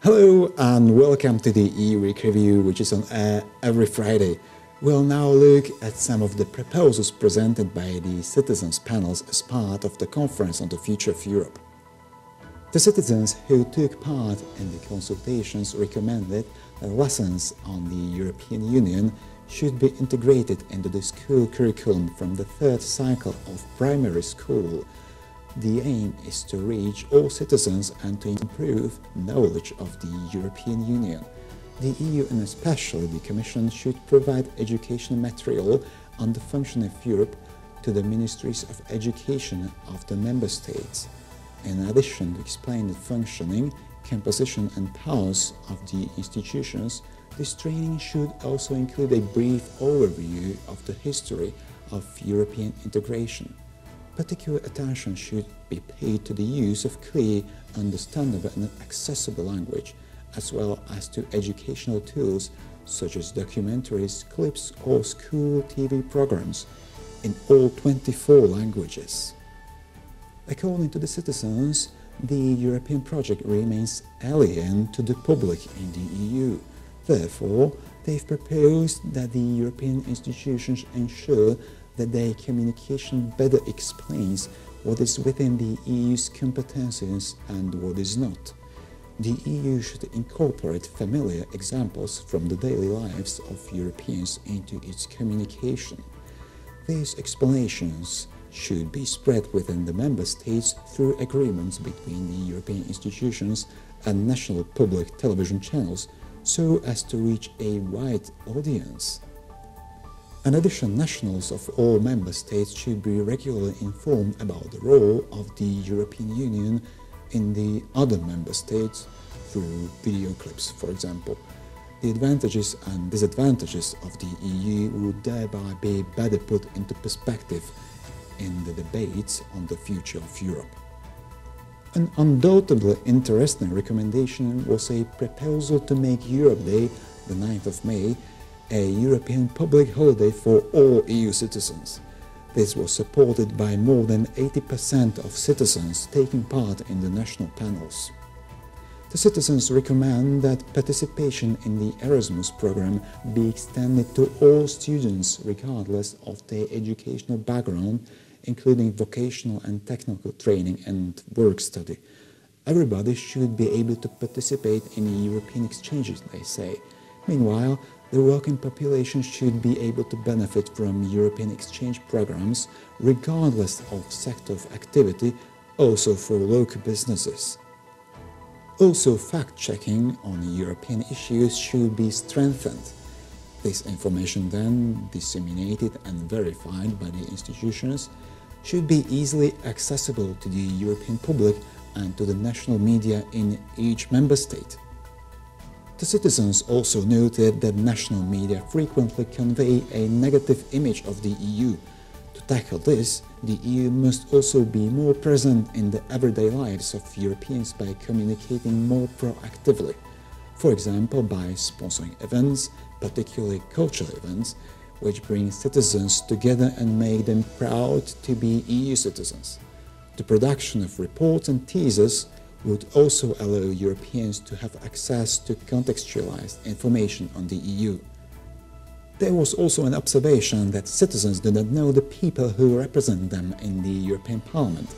Hello and welcome to the EU Week Review, which is on air every Friday. We'll now look at some of the proposals presented by the citizens' panels as part of the Conference on the Future of Europe. The citizens who took part in the consultations recommended that lessons on the European Union should be integrated into the school curriculum from the third cycle of primary school. The aim is to reach all citizens and to improve knowledge of the European Union. The EU and especially the Commission should provide educational material on the functioning of Europe to the ministries of education of the member states. In addition to explain the functioning, composition and powers of the institutions, this training should also include a brief overview of the history of European integration. Particular attention should be paid to the use of clear, understandable and accessible language, as well as to educational tools such as documentaries, clips or school TV programs in all 24 languages. According to the citizens, the European project remains alien to the public in the EU. Therefore, they've proposed that the European institutions ensure that their communication better explains what is within the EU's competences and what is not. The EU should incorporate familiar examples from the daily lives of Europeans into its communication. These explanations should be spread within the member states through agreements between the European institutions and national public television channels so as to reach a wide audience. In addition, nationals of all member states should be regularly informed about the role of the European Union in the other member states through video clips, for example. The advantages and disadvantages of the EU would thereby be better put into perspective in the debates on the future of Europe. An undoubtedly interesting recommendation was a proposal to make Europe Day, the 9th of May, a European public holiday for all EU citizens. This was supported by more than 80% of citizens taking part in the national panels. The citizens recommend that participation in the Erasmus program be extended to all students regardless of their educational background, including vocational and technical training and work study. Everybody should be able to participate in European exchanges, they say. Meanwhile, the working population should be able to benefit from European exchange programs regardless of sector of activity, also for local businesses. Also, fact-checking on European issues should be strengthened. This information then, disseminated and verified by the institutions, should be easily accessible to the European public and to the national media in each member state. The citizens also noted that national media frequently convey a negative image of the EU. To tackle this, the EU must also be more present in the everyday lives of Europeans by communicating more proactively. For example, by sponsoring events, particularly cultural events, which bring citizens together and make them proud to be EU citizens. The production of reports and teasers would also allow Europeans to have access to contextualized information on the EU. There was also an observation that citizens do not know the people who represent them in the European Parliament,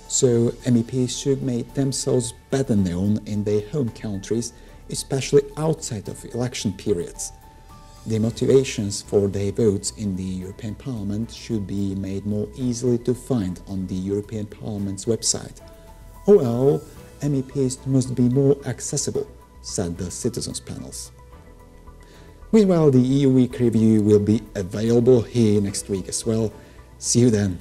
so MEPs should make themselves better known in their home countries, especially outside of election periods. The motivations for their votes in the European Parliament should be made more easily to find on the European Parliament's website. Well, MEPs must be more accessible, said the citizens' panels. Meanwhile, the EU Week Review will be available here next week as well. See you then.